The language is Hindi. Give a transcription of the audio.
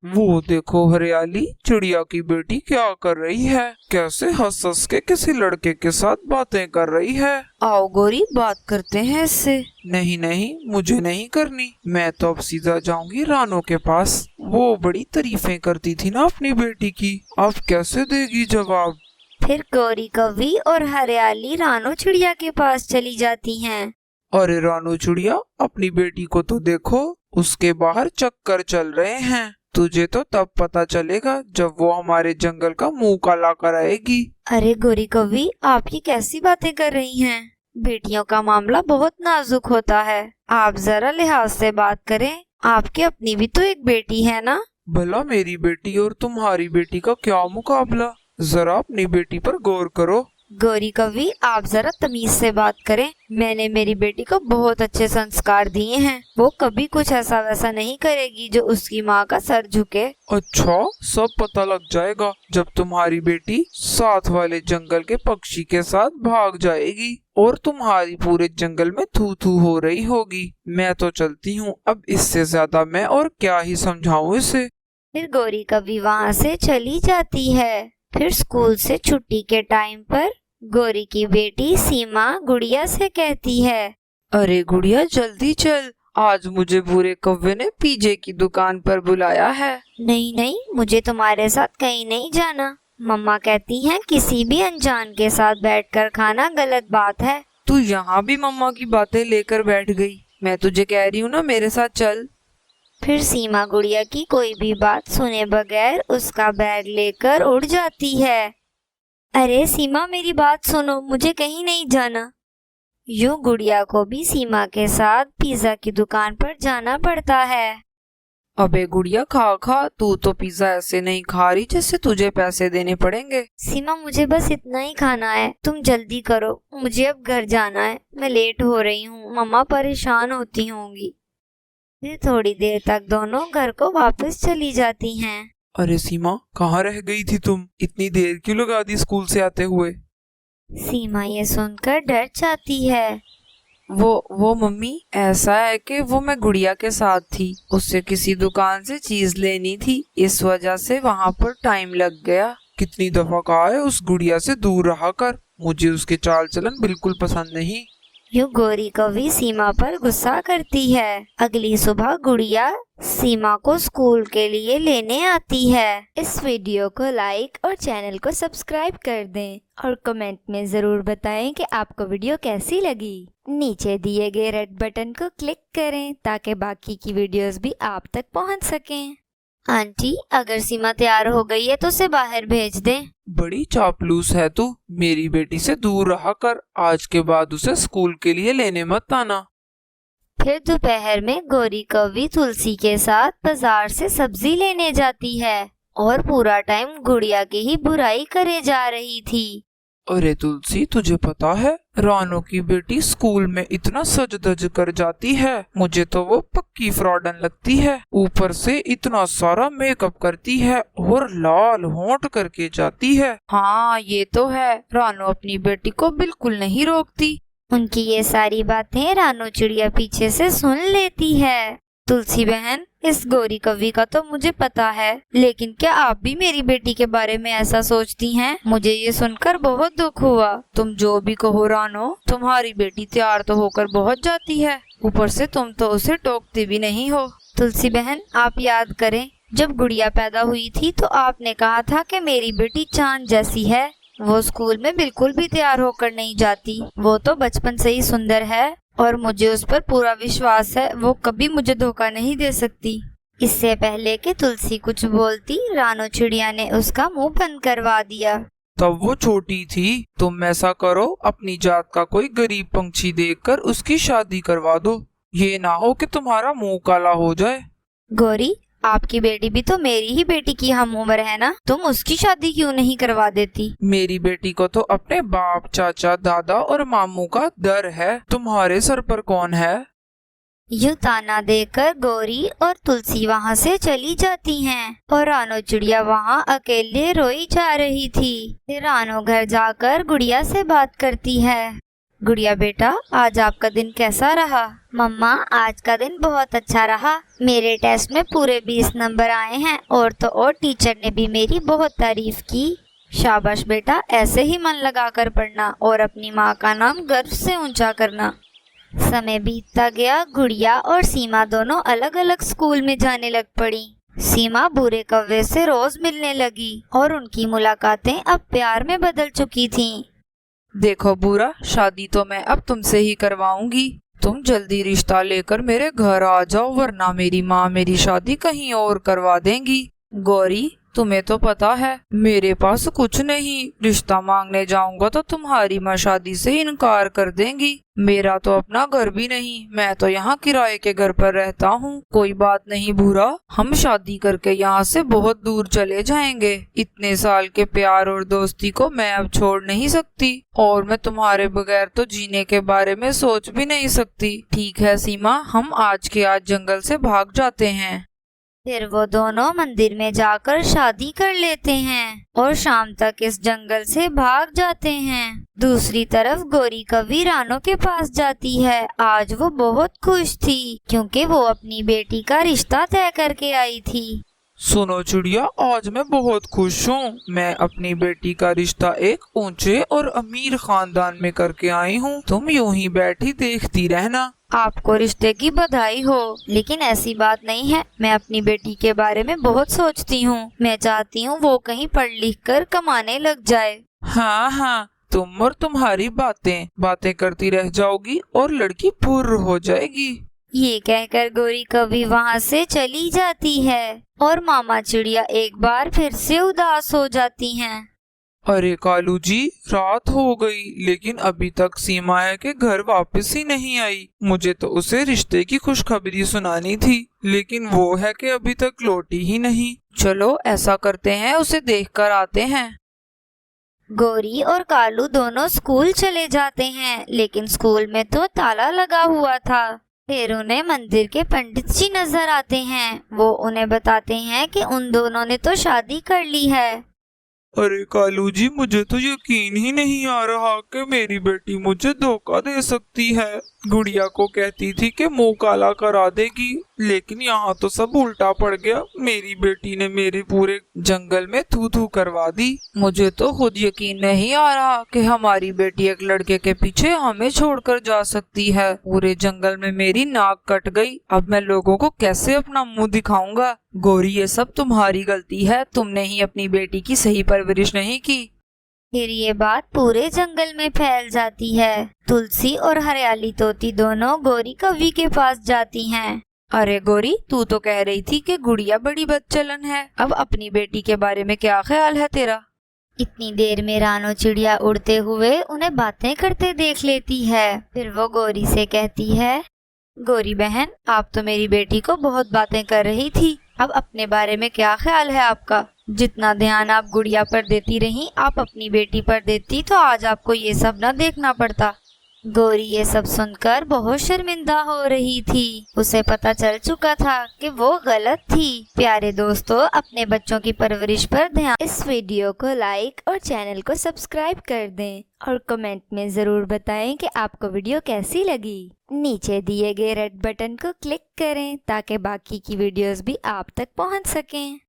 वो देखो हरियाली, चिड़िया की बेटी क्या कर रही है, कैसे हंस हंस के किसी लड़के के साथ बातें कर रही है। आओ गोरी, बात करते हैं इससे। नहीं नहीं, मुझे नहीं करनी। मैं तो अब सीधा जाऊंगी रानो के पास। वो बड़ी तारीफें करती थी ना अपनी बेटी की, अब कैसे देगी जवाब। फिर गौरी कवि और हरियाली रानो चिड़िया के पास चली जाती हैं। अरे रानो चिड़िया, अपनी बेटी को तो देखो, उसके बाहर चक्कर चल रहे हैं। तुझे तो तब पता चलेगा जब वो हमारे जंगल का मुंह काला कर आएगी। अरे गौरी कवि, आप ये कैसी बातें कर रही हैं? बेटियों का मामला बहुत नाजुक होता है, आप जरा लिहाज से बात करें। आपकी अपनी भी तो एक बेटी है ना। भला मेरी बेटी और तुम्हारी बेटी का क्या मुकाबला, जरा अपनी बेटी पर गौर करो। गौरी कवि, आप जरा तमीज से बात करें। मैंने मेरी बेटी को बहुत अच्छे संस्कार दिए हैं, वो कभी कुछ ऐसा वैसा नहीं करेगी जो उसकी माँ का सर झुके। अच्छा, सब पता लग जाएगा जब तुम्हारी बेटी साथ वाले जंगल के पक्षी के साथ भाग जाएगी और तुम्हारी पूरे जंगल में थू थू हो रही होगी। मैं तो चलती हूँ, अब इससे ज्यादा मैं और क्या ही समझाऊं इसे। फिर गौरी कवि वहाँ से चली जाती है। फिर स्कूल से छुट्टी के टाइम पर गौरी की बेटी सीमा गुड़िया से कहती है, अरे गुड़िया जल्दी चल, आज मुझे बुरे कौवे ने पिज़्ज़ा की दुकान पर बुलाया है। नहीं नहीं, मुझे तुम्हारे साथ कहीं नहीं जाना। मम्मा कहती हैं किसी भी अनजान के साथ बैठकर खाना गलत बात है। तू यहाँ भी मम्मा की बातें लेकर बैठ गई। मैं तुझे कह रही हूँ ना, मेरे साथ चल। फिर सीमा गुड़िया की कोई भी बात सुने बगैर उसका बैग लेकर उड़ जाती है। अरे सीमा, मेरी बात सुनो, मुझे कहीं नहीं जाना। यूं गुड़िया को भी सीमा के साथ पिज्जा की दुकान पर जाना पड़ता है। अबे गुड़िया, खा खा, तू तो पिज्जा ऐसे नहीं खा रही जैसे तुझे पैसे देने पड़ेंगे। सीमा, मुझे बस इतना ही खाना है, तुम जल्दी करो, मुझे अब घर जाना है, मैं लेट हो रही हूँ, मम्मा परेशान होती होंगी। फिर थोड़ी देर तक दोनों घर को वापस चली जाती हैं। अरे सीमा, कहाँ रह गई थी तुम? इतनी देर क्यों लगा दी स्कूल से आते हुए? सीमा ये सुनकर डर जाती है। वो मम्मी, ऐसा है कि वो मैं गुड़िया के साथ थी, उससे किसी दुकान से चीज लेनी थी, इस वजह से वहाँ पर टाइम लग गया। कितनी दफा कहा है उस गुड़िया से दूर रहा कर, मुझे उसके चाल चलन बिल्कुल पसंद नहीं। यूं गौरी कवि सीमा पर गुस्सा करती है। अगली सुबह गुड़िया सीमा को स्कूल के लिए लेने आती है। इस वीडियो को लाइक और चैनल को सब्सक्राइब कर दें और कमेंट में जरूर बताएं कि आपको वीडियो कैसी लगी। नीचे दिए गए रेड बटन को क्लिक करें ताकि बाकी की वीडियोस भी आप तक पहुंच सकें। आंटी, अगर सीमा तैयार हो गई है तो उसे बाहर भेज दें। बड़ी चापलूस है तू, मेरी बेटी से दूर रहा कर, आज के बाद उसे स्कूल के लिए लेने मत आना। फिर दोपहर में गौरी कवि तुलसी के साथ बाजार से सब्जी लेने जाती है और पूरा टाइम गुड़िया की ही बुराई करे जा रही थी। अरे तुलसी, तुझे पता है रानो की बेटी स्कूल में इतना सज धज कर जाती है, मुझे तो वो पक्की फ्रॉडन लगती है। ऊपर से इतना सारा मेकअप करती है और लाल होंठ करके जाती है। हाँ ये तो है, रानो अपनी बेटी को बिल्कुल नहीं रोकती। उनकी ये सारी बातें रानो चिड़िया पीछे से सुन लेती है। तुलसी बहन, इस गौरी कवि का तो मुझे पता है, लेकिन क्या आप भी मेरी बेटी के बारे में ऐसा सोचती हैं? मुझे ये सुनकर बहुत दुख हुआ। तुम जो भी कहो रानो, तुम्हारी बेटी तैयार तो होकर बहुत जाती है, ऊपर से तुम तो उसे टोकती भी नहीं हो। तुलसी बहन, आप याद करें, जब गुड़िया पैदा हुई थी तो आपने कहा था कि मेरी बेटी चांद जैसी है। वो स्कूल में बिल्कुल भी तैयार होकर नहीं जाती, वो तो बचपन से ही सुंदर है और मुझे उस पर पूरा विश्वास है, वो कभी मुझे धोखा नहीं दे सकती। इससे पहले कि तुलसी कुछ बोलती, रानो चिड़िया ने उसका मुंह बंद करवा दिया। तब वो छोटी थी, तुम ऐसा करो, अपनी जात का कोई गरीब पंछी देखकर उसकी शादी करवा दो, ये ना हो कि तुम्हारा मुंह काला हो जाए। गौरी, आपकी बेटी भी तो मेरी ही बेटी की हम उम्र है ना, तुम उसकी शादी क्यों नहीं करवा देती? मेरी बेटी को तो अपने बाप, चाचा, दादा और मामू का डर है, तुम्हारे सर पर कौन है? यूं ताना देकर गौरी और तुलसी वहाँ से चली जाती हैं और रानो चिड़िया वहाँ अकेले रोई जा रही थी। फिर रानो घर जाकर गुड़िया से बात करती है। गुड़िया बेटा, आज आपका दिन कैसा रहा? मम्मा, आज का दिन बहुत अच्छा रहा। मेरे टेस्ट में पूरे 20 नंबर आए हैं और तो और टीचर ने भी मेरी बहुत तारीफ की। शाबाश बेटा, ऐसे ही मन लगाकर पढ़ना और अपनी माँ का नाम गर्व से ऊंचा करना। समय बीतता गया। गुड़िया और सीमा दोनों अलग अलग स्कूल में जाने लग पड़ी। सीमा बुरे कौवे से रोज मिलने लगी और उनकी मुलाकातें अब प्यार में बदल चुकी थीं। देखो बुरा, शादी तो मैं अब तुमसे ही करवाऊंगी। तुम जल्दी रिश्ता लेकर मेरे घर आ जाओ, वरना मेरी माँ मेरी शादी कहीं और करवा देंगी। गौरी, तुम्हें तो पता है मेरे पास कुछ नहीं। रिश्ता मांगने जाऊंगा तो तुम्हारी माँ शादी से इनकार कर देंगी। मेरा तो अपना घर भी नहीं, मैं तो यहाँ किराए के घर पर रहता हूँ। कोई बात नहीं बुरा, हम शादी करके यहाँ से बहुत दूर चले जाएंगे। इतने साल के प्यार और दोस्ती को मैं अब छोड़ नहीं सकती, और मैं तुम्हारे बगैर तो जीने के बारे में सोच भी नहीं सकती। ठीक है सीमा, हम आज के आज जंगल से भाग जाते हैं। फिर वो दोनों मंदिर में जाकर शादी कर लेते हैं और शाम तक इस जंगल से भाग जाते हैं। दूसरी तरफ गौरी कवि रानो के पास जाती है। आज वो बहुत खुश थी क्योंकि वो अपनी बेटी का रिश्ता तय करके आई थी। सुनो चिड़िया, आज मैं बहुत खुश हूँ। मैं अपनी बेटी का रिश्ता एक ऊंचे और अमीर खानदान में करके आई हूँ। तुम यूं ही बैठी देखती रहना। आपको रिश्ते की बधाई हो, लेकिन ऐसी बात नहीं है। मैं अपनी बेटी के बारे में बहुत सोचती हूँ। मैं चाहती हूँ वो कहीं पढ़ लिख कर कमाने लग जाए। हाँ हाँ, तुम और तुम्हारी बातें करती रह जाओगी और लड़की फुर्र हो जाएगी। ये कहकर गौरी कवि वहाँ से चली जाती है और मामा चिड़िया एक बार फिर से उदास हो जाती हैं। अरे कालू जी, रात हो गई लेकिन अभी तक सीमा के घर वापस ही नहीं आई। मुझे तो उसे रिश्ते की खुशखबरी सुनानी थी, लेकिन वो है कि अभी तक लौटी ही नहीं। चलो ऐसा करते हैं, उसे देखकर आते हैं। गौरी और कालू दोनों स्कूल चले जाते हैं, लेकिन स्कूल में तो ताला लगा हुआ था। फिर उन्हें मंदिर के पंडित जी नजर आते हैं। वो उन्हें बताते हैं कि उन दोनों ने तो शादी कर ली है। अरे कालू जी, मुझे तो यकीन ही नहीं आ रहा कि मेरी बेटी मुझे धोखा दे सकती है। गुड़िया को कहती थी कि मुंह काला करा देगी, लेकिन यहाँ तो सब उल्टा पड़ गया। मेरी बेटी ने मेरे पूरे जंगल में थू थू करवा दी। मुझे तो खुद यकीन नहीं आ रहा कि हमारी बेटी एक लड़के के पीछे हमें छोड़कर जा सकती है। पूरे जंगल में मेरी नाक कट गई। अब मैं लोगों को कैसे अपना मुंह दिखाऊंगा। गौरी, ये सब तुम्हारी गलती है। तुमने ही अपनी बेटी की सही परवरिश नहीं की। फिर ये बात पूरे जंगल में फैल जाती है। तुलसी और हरियाली तोती दोनों गौरी कवि के पास जाती हैं। अरे गौरी, तू तो कह रही थी कि गुड़िया बड़ी बदचलन है। अब अपनी बेटी के बारे में क्या ख्याल है तेरा? इतनी देर में रानो चिड़िया उड़ते हुए उन्हें बातें करते देख लेती है। फिर वो गौरी से कहती है, गौरी बहन, आप तो मेरी बेटी को बहुत बातें कर रही थी। अब अपने बारे में क्या ख्याल है आपका? जितना ध्यान आप गुड़िया पर देती रही, आप अपनी बेटी पर देती तो आज आपको ये सब न देखना पड़ता। गौरी ये सब सुनकर बहुत शर्मिंदा हो रही थी। उसे पता चल चुका था कि वो गलत थी। प्यारे दोस्तों, अपने बच्चों की परवरिश पर ध्यान। इस वीडियो को लाइक और चैनल को सब्सक्राइब कर दें और कमेंट में जरूर बताएं कि आपको वीडियो कैसी लगी। नीचे दिए गए रेड बटन को क्लिक करें ताकि बाकी की वीडियोस भी आप तक पहुंच सकें।